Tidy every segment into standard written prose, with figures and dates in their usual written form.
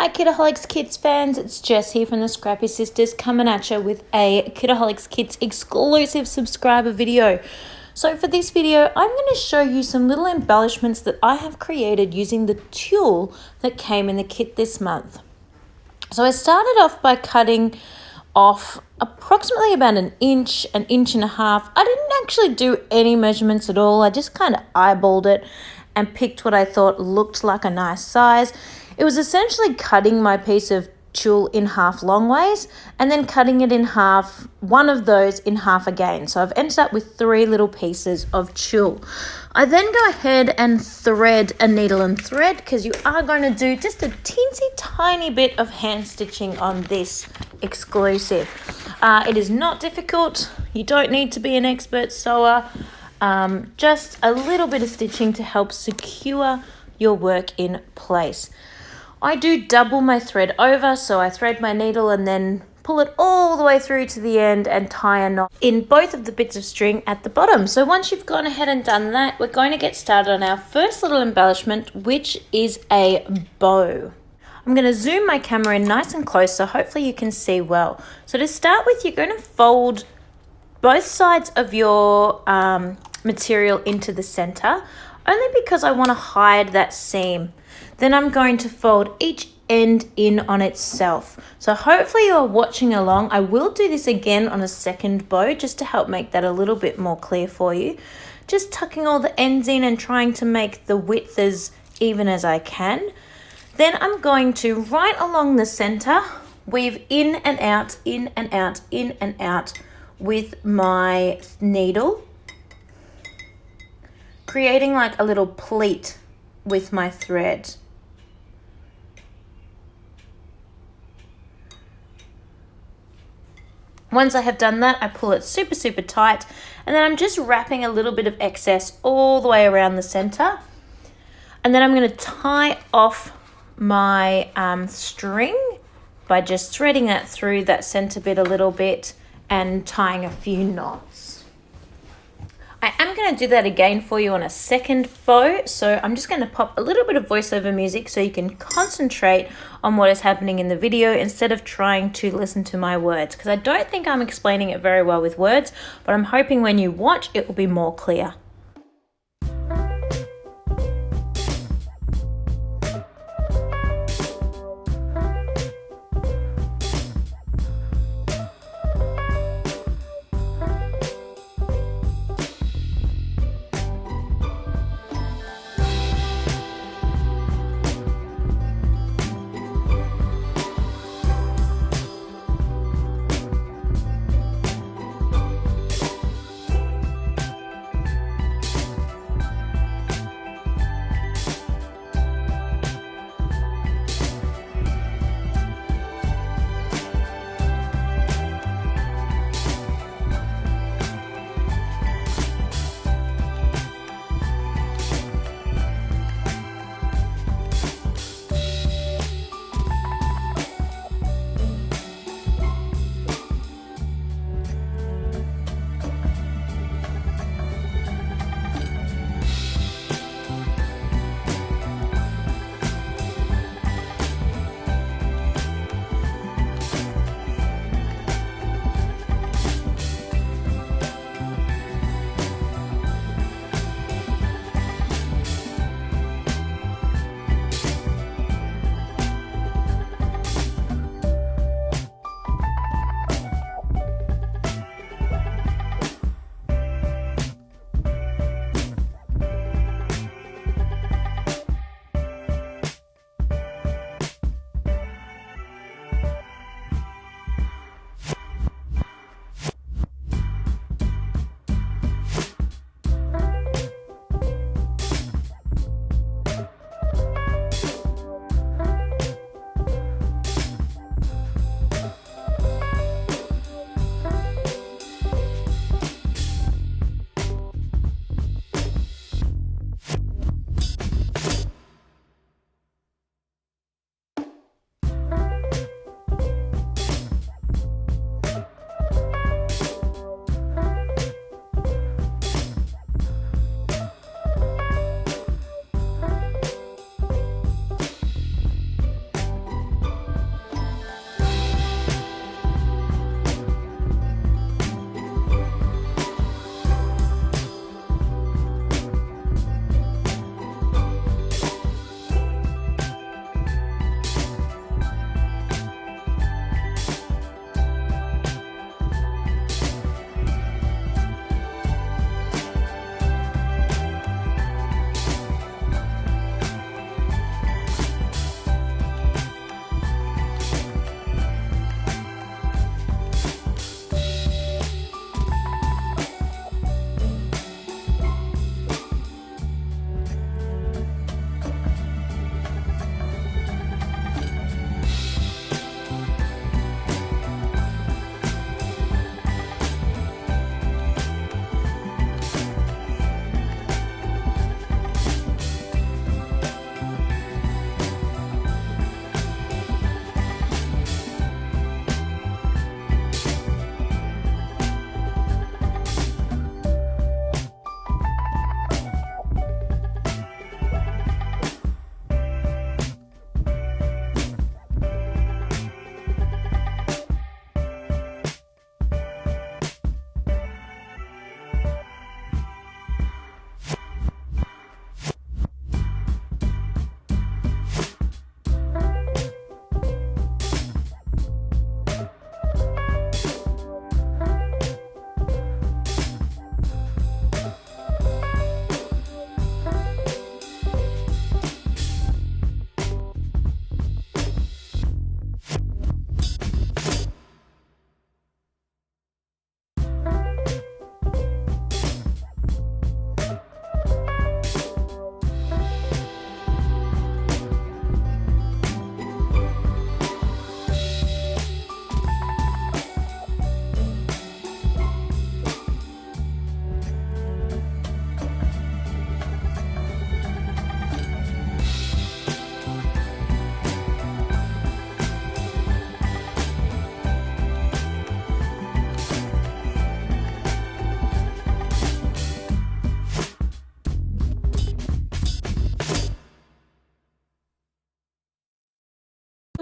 Hi Kitaholics Kids fans, it's Jess here from the Scrappy Sisters coming at you with a Kitaholics Kids exclusive subscriber video. So for this video, I'm going to show you some little embellishments that I have created using the tulle that came in the kit this month. So I started off by cutting off approximately about an inch and a half. I didn't actually do any measurements at all. I just kind of eyeballed it and picked what I thought looked like a nice size. It was essentially cutting my piece of tulle in half long ways and then cutting it in half, one of those in half again. So I've ended up with 3 little pieces of tulle. I then go ahead and thread a needle and thread because you are going to do just a teensy tiny bit of hand stitching on this exclusive. It is not difficult. You don't need to be an expert sewer. Just a little bit of stitching to help secure your work in place. I do double my thread over, so I thread my needle and then pull it all the way through to the end and tie a knot in both of the bits of string at the bottom. So once you've gone ahead and done that, we're going to get started on our first little embellishment, which is a bow. I'm going to zoom my camera in nice and close so hopefully you can see well. So to start with, you're going to fold both sides of your material into the center, only because I want to hide that seam. Then I'm going to fold each end in on itself. So hopefully you're watching along. I will do this again on a second bow just to help make that a little bit more clear for you. Just tucking all the ends in and trying to make the width as even as I can. Then I'm going to, right along the center, weave in and out, in and out, in and out with my needle, creating like a little pleat with my thread. Once I have done that, I pull it super tight, and then I'm just wrapping a little bit of excess all the way around the center. And then I'm going to tie off my string by just threading that through that center bit a little bit and tying a few knots. I am going to do that again for you on a second bow, so I'm just going to pop a little bit of voiceover music so you can concentrate on what is happening in the video instead of trying to listen to my words, because I don't think I'm explaining it very well with words, but I'm hoping when you watch it will be more clear.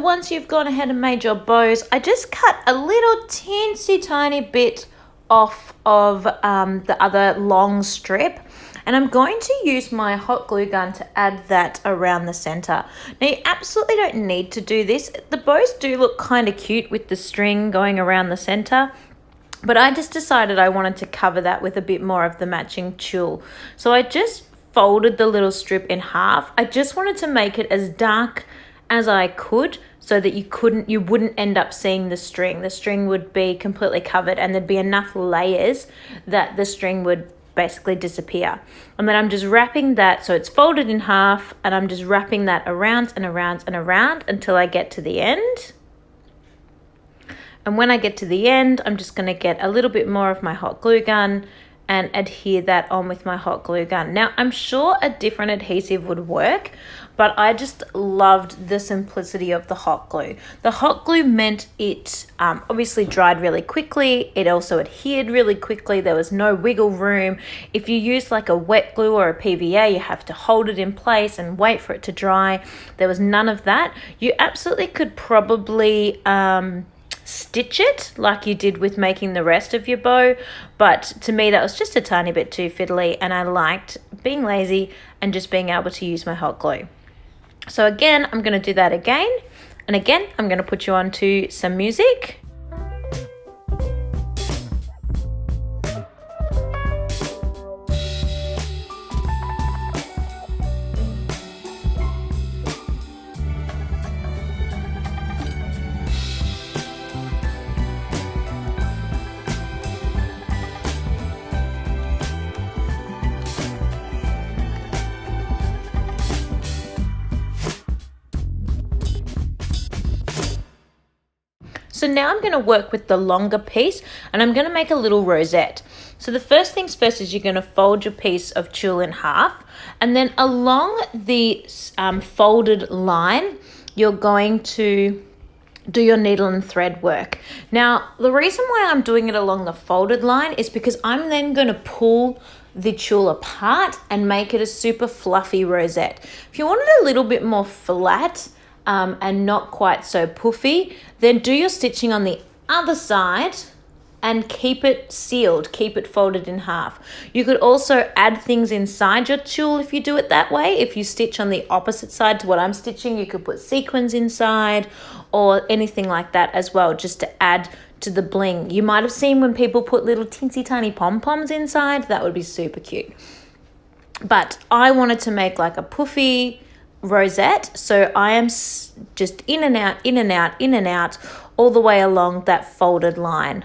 Once you've gone ahead and made your bows, I just cut a little teensy tiny bit off of the other long strip, and I'm going to use my hot glue gun to add that around the center. Now you absolutely don't need to do this. The bows do look kind of cute with the string going around the center, but I just decided I wanted to cover that with a bit more of the matching tulle. So I just folded the little strip in half. I just wanted to make it as dark as I could so that you wouldn't end up seeing the string. The string would be completely covered and there'd be enough layers that the string would basically disappear. And then I'm just wrapping that, so it's folded in half, and I'm just wrapping that around and around and around until I get to the end. And when I get to the end, I'm just going to get a little bit more of my hot glue gun and adhere that on with my hot glue gun. Now, I'm sure a different adhesive would work, but I just loved the simplicity of the hot glue. The hot glue meant it obviously dried really quickly. It also adhered really quickly. There was no wiggle room. If you use like a wet glue or a PVA, you have to hold it in place and wait for it to dry. There was none of that. You absolutely could probably stitch it like you did with making the rest of your bow, but to me that was just a tiny bit too fiddly, and I liked being lazy and just being able to use my hot glue. So again, I'm going to do that again, and again I'm going to put you on to some music. So now I'm going to work with the longer piece, and I'm going to make a little rosette. So the first things first is you're going to fold your piece of tulle in half, and then along the folded line, you're going to do your needle and thread work. Now, the reason why I'm doing it along the folded line is because I'm then going to pull the tulle apart and make it a super fluffy rosette. If you want it a little bit more flat, and not quite so puffy, then do your stitching on the other side and keep it sealed, keep it folded in half. You could also add things inside your tulle if you do it that way. If you stitch on the opposite side to what I'm stitching, you could put sequins inside or anything like that as well, just to add to the bling. You might have seen when people put little teensy tiny pom-poms inside, that would be super cute. But I wanted to make like a puffy rosette, so I am just in and out, in and out, in and out, all the way along that folded line.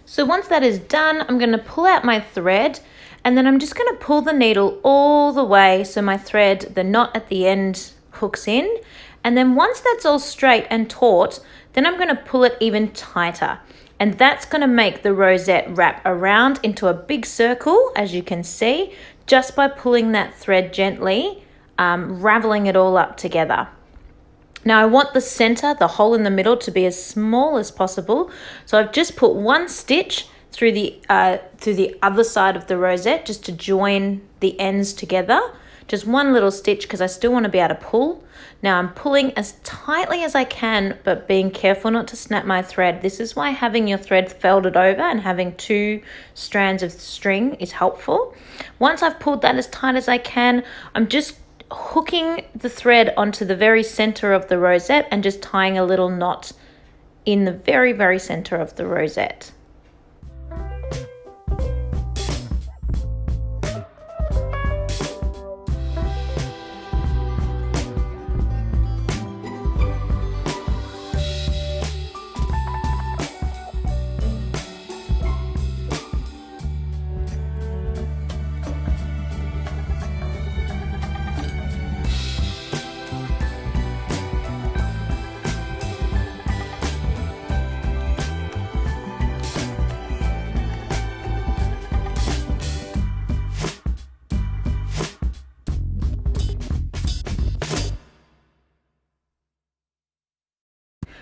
So once that is done, I'm going to pull out my thread, and then I'm just going to pull the needle all the way so my thread, the knot at the end, hooks in. And then once that's all straight and taut, then I'm going to pull it even tighter. And that's going to make the rosette wrap around into a big circle, as you can see, just by pulling that thread gently, raveling it all up together. Now I want the center, the hole in the middle, to be as small as possible. So I've just put one stitch through the other side of the rosette just to join the ends together. Just one little stitch because I still want to be able to pull. Now I'm pulling as tightly as I can, but being careful not to snap my thread. This is why having your thread folded over and having 2 strands of string is helpful. Once I've pulled that as tight as I can, I'm just hooking the thread onto the very center of the rosette and just tying a little knot in the very, very center of the rosette.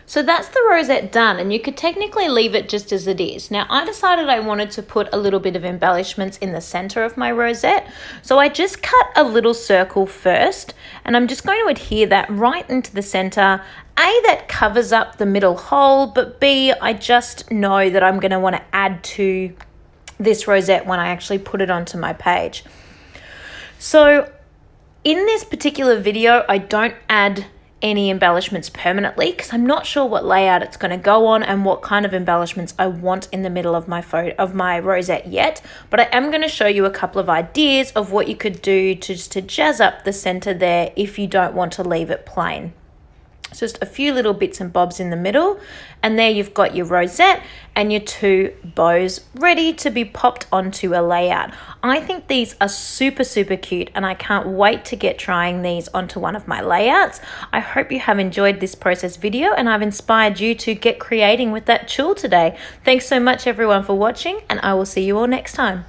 So that's the rosette done, and you could technically leave it just as it is. Now, I decided I wanted to put a little bit of embellishments in the center of my rosette. So I just cut a little circle first, and I'm just going to adhere that right into the center. A, that covers up the middle hole, but B, I just know that I'm going to want to add to this rosette when I actually put it onto my page. So in this particular video, I don't add any embellishments permanently because I'm not sure what layout it's going to go on and what kind of embellishments I want in the middle of my rosette yet, but I am going to show you a couple of ideas of what you could do to jazz up the center there if you don't want to leave it plain. It's just a few little bits and bobs in the middle, and there you've got your rosette and your two bows ready to be popped onto a layout. I think these are super, super cute, and I can't wait to get trying these onto one of my layouts. I hope you have enjoyed this process video and I've inspired you to get creating with that tulle today. Thanks so much everyone for watching, and I will see you all next time.